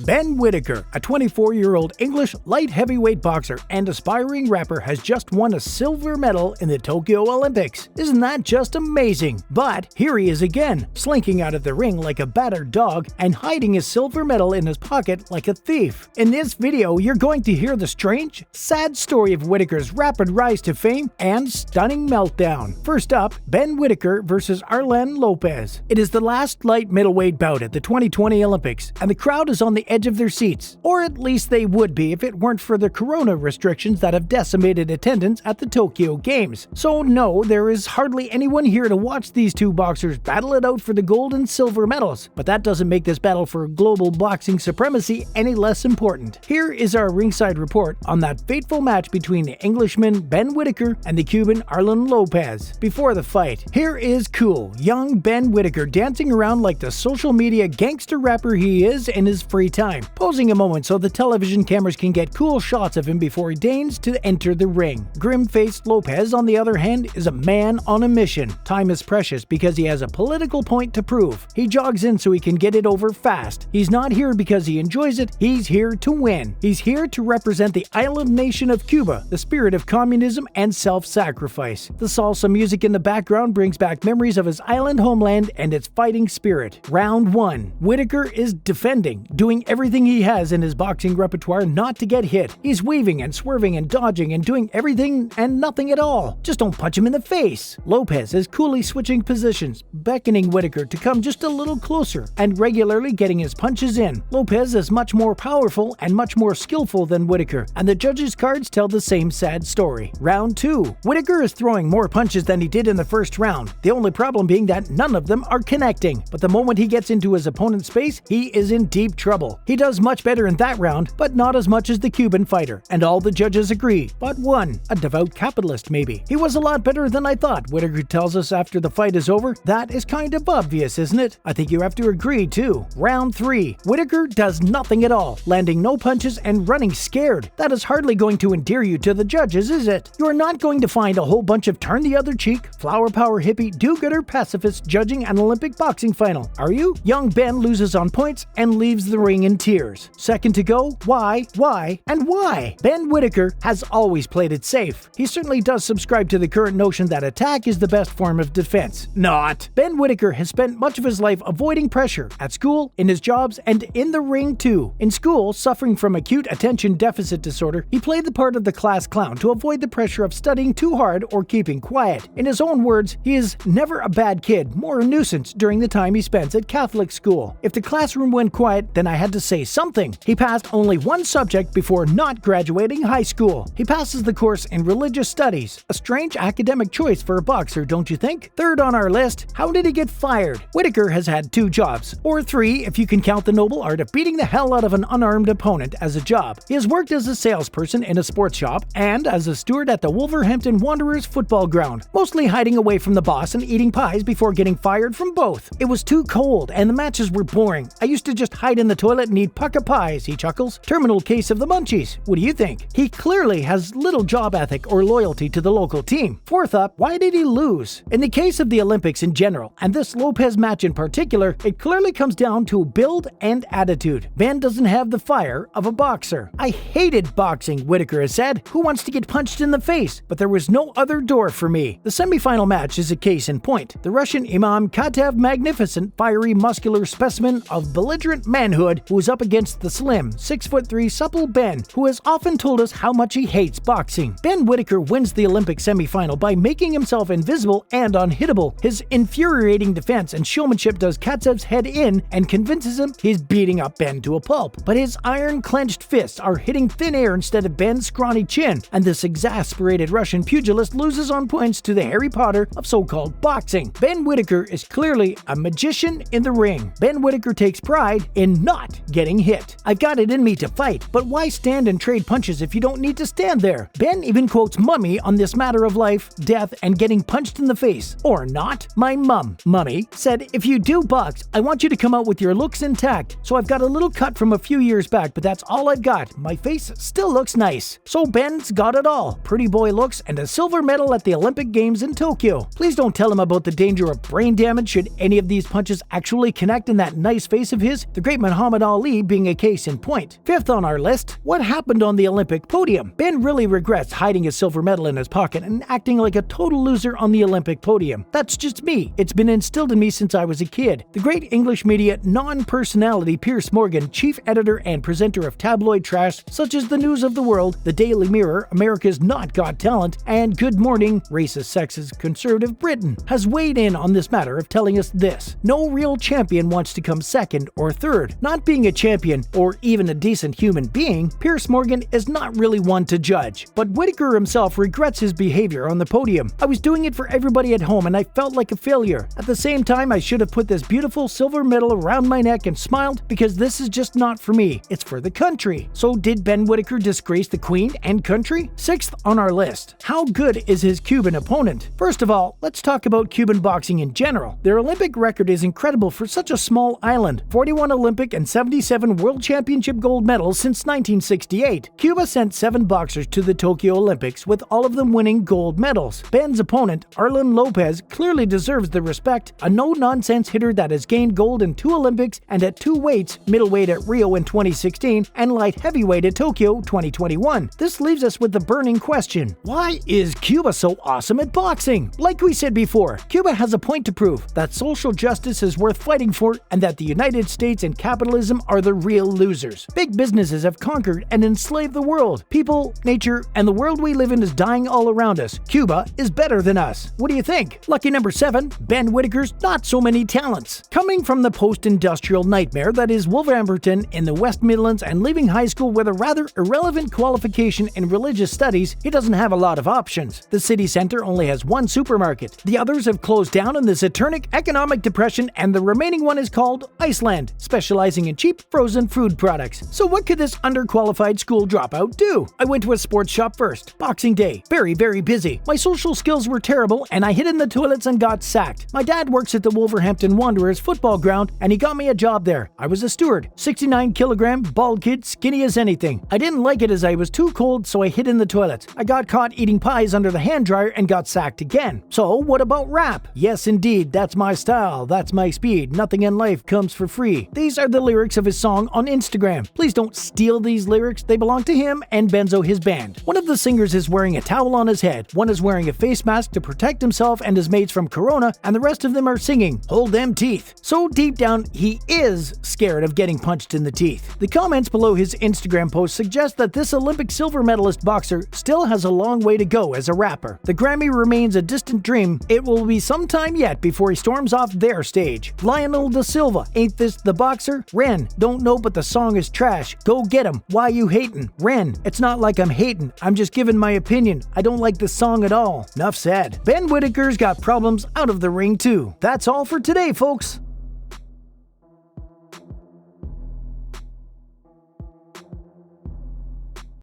Ben Whittaker, a 24-year-old English light heavyweight boxer and aspiring rapper, has just won a silver medal in the Tokyo Olympics. Isn't that just amazing? But here he is again, slinking out of the ring like a battered dog and hiding his silver medal in his pocket like a thief. In this video, you're going to hear the strange, sad story of Whittaker's rapid rise to fame and stunning meltdown. First up, Ben Whittaker versus Arlen Lopez. It is the last light middleweight bout at the 2020 Olympics, and the crowd is on the edge of their seats, or at least they would be if it weren't for the corona restrictions that have decimated attendance at the Tokyo Games. So no, there is hardly anyone here to watch these two boxers battle it out for the gold and silver medals, but that doesn't make this battle for global boxing supremacy any less important. Here is our ringside report on that fateful match between the Englishman Ben Whittaker and the Cuban Arlen Lopez. Before the fight, here is cool, young Ben Whittaker dancing around like the social media gangster rapper he is in his free time, posing a moment so the television cameras can get cool shots of him before he deigns to enter the ring. Grim-faced Lopez, on the other hand, is a man on a mission. Time is precious because he has a political point to prove. He jogs in so he can get it over fast. He's not here because he enjoys it, he's here to win. He's here to represent the island nation of Cuba, the spirit of communism and self-sacrifice. The salsa music in the background brings back memories of his island homeland and its fighting spirit. Round 1. Whittaker is defending, doing everything he has in his boxing repertoire not to get hit. He's weaving and swerving and dodging and doing everything and nothing at all. Just don't punch him in the face. Lopez is coolly switching positions, beckoning Whittaker to come just a little closer and regularly getting his punches in. Lopez is much more powerful and much more skillful than Whittaker, and the judges' cards tell the same sad story. Round 2. Whittaker is throwing more punches than he did in the first round, the only problem being that none of them are connecting. But the moment he gets into his opponent's space, he is in deep trouble. He does much better in that round, but not as much as the Cuban fighter, and all the judges agree. But one, a devout capitalist maybe. He was a lot better than I thought, Whittaker tells us after the fight is over. That is kind of obvious, isn't it? I think you have to agree too. Round 3. Whittaker does nothing at all, landing no punches and running scared. That is hardly going to endear you to the judges, is it? You are not going to find a whole bunch of turn the other cheek, flower power hippie, do-gooder pacifists judging an Olympic boxing final, are you? Young Ben loses on points and leaves the ring in tears. Second to go, why, and why? Ben Whittaker has always played it safe. He certainly does subscribe to the current notion that attack is the best form of defense. Not. Ben Whittaker has spent much of his life avoiding pressure, at school, in his jobs, and in the ring too. In school, suffering from acute attention deficit disorder, he played the part of the class clown to avoid the pressure of studying too hard or keeping quiet. In his own words, he is never a bad kid, more a nuisance during the time he spends at Catholic school. If the classroom went quiet, then I had to say something. He passed only one subject before not graduating high school. He passes the course in religious studies. A strange academic choice for a boxer, don't you think? Third on our list, how did he get fired? Whittaker has had 2 jobs, or 3 if you can count the noble art of beating the hell out of an unarmed opponent as a job. He has worked as a salesperson in a sports shop and as a steward at the Wolverhampton Wanderers football ground, mostly hiding away from the boss and eating pies before getting fired from both. It was too cold and the matches were boring. I used to just hide in the toilet and eat pucka pies, he chuckles. Terminal case of the munchies. What do you think? He clearly has little job ethic or loyalty to the local team. Fourth up, why did he lose? In the case of the Olympics in general, and this Lopez match in particular, it clearly comes down to build and attitude. Ben doesn't have the fire of a boxer. I hated boxing, Whittaker has said. Who wants to get punched in the face? But there was no other door for me. The semifinal match is a case in point. The Russian Imam Katav, magnificent, fiery, muscular specimen of belligerent manhood, who is up against the slim, 6'3" supple Ben, who has often told us how much he hates boxing. Ben Whittaker wins the Olympic semifinal by making himself invisible and unhittable. His infuriating defense and showmanship does Katsev's head in and convinces him he's beating up Ben to a pulp. But his iron-clenched fists are hitting thin air instead of Ben's scrawny chin, and this exasperated Russian pugilist loses on points to the Harry Potter of so-called boxing. Ben Whittaker is clearly a magician in the ring. Ben Whittaker takes pride in not getting hit. I've got it in me to fight, but why stand and trade punches if you don't need to stand there? Ben even quotes Mummy on this matter of life, death, and getting punched in the face. Or not. My Mummy, said, if you do box, I want you to come out with your looks intact. So I've got a little cut from a few years back, but that's all I've got. My face still looks nice. So Ben's got it all. Pretty boy looks and a silver medal at the Olympic Games in Tokyo. Please don't tell him about the danger of brain damage should any of these punches actually connect in that nice face of his. The great Muhammad Muhammad Ali being a case in point. Fifth on our list, what happened on the Olympic podium? Ben really regrets hiding his silver medal in his pocket and acting like a total loser on the Olympic podium. That's just me. It's been instilled in me since I was a kid. The great English media non-personality Piers Morgan, chief editor and presenter of tabloid trash such as The News of the World, The Daily Mirror, America's Not Got Talent, and Good Morning, Racist, Sexist, Conservative Britain, has weighed in on this matter of telling us this: no real champion wants to come second or third. Not being a champion, or even a decent human being, Piers Morgan is not really one to judge. But Whittaker himself regrets his behavior on the podium. I was doing it for everybody at home and I felt like a failure. At the same time, I should have put this beautiful silver medal around my neck and smiled because this is just not for me. It's for the country. So did Ben Whittaker disgrace the Queen and country? Sixth on our list, how good is his Cuban opponent? First of all, let's talk about Cuban boxing in general. Their Olympic record is incredible for such a small island. 41 Olympic and 77 World Championship gold medals since 1968. Cuba sent 7 boxers to the Tokyo Olympics, with all of them winning gold medals. Ben's opponent, Arlen Lopez, clearly deserves the respect, a no-nonsense hitter that has gained gold in 2 Olympics and at 2 weights, middleweight at Rio in 2016 and light heavyweight at Tokyo 2021. This leaves us with the burning question: why is Cuba so awesome at boxing? Like we said before, Cuba has a point to prove, that social justice is worth fighting for and that the United States and capitalism are the real losers. Big businesses have conquered and enslaved the world. People, nature, and the world we live in is dying all around us. Cuba is better than us. What do you think? Lucky number 7, Ben Whittaker's not so many talents. Coming from the post-industrial nightmare that is Wolverhampton in the West Midlands and leaving high school with a rather irrelevant qualification in religious studies, he doesn't have a lot of options. The city centre only has 1 supermarket. The others have closed down in this eternal economic depression, and the remaining one is called Iceland, specializing in cheap frozen food products. So what could this underqualified school dropout do? I went to a sports shop first. Boxing Day. Very, very busy. My social skills were terrible and I hid in the toilets and got sacked. My dad works at the Wolverhampton Wanderers football ground and he got me a job there. I was a steward. 69 kilogram, bald kid, skinny as anything. I didn't like it as I was too cold, so I hid in the toilets. I got caught eating pies under the hand dryer and got sacked again. So what about rap? Yes indeed, that's my style, that's my speed. Nothing in life comes for free. These are the lyrics of his song on Instagram. Please don't steal these lyrics. They belong to him and Benzo, his band. One of the singers is wearing a towel on his head. One is wearing a face mask to protect himself and his mates from corona, and the rest of them are singing, "Hold them teeth." So deep down, he is scared of getting punched in the teeth. The comments below his Instagram post suggest that this Olympic silver medalist boxer still has a long way to go as a rapper. The Grammy remains a distant dream. It will be some time yet before he storms off their stage. Lionel da Silva, ain't this the boxer? Ren, don't know but the song is trash. Go get him. Why you hatin'? Ren, it's not like I'm hatin'. I'm just giving my opinion. I don't like the song at all. Enough said. Ben Whittaker's got problems out of the ring too. That's all for today, folks.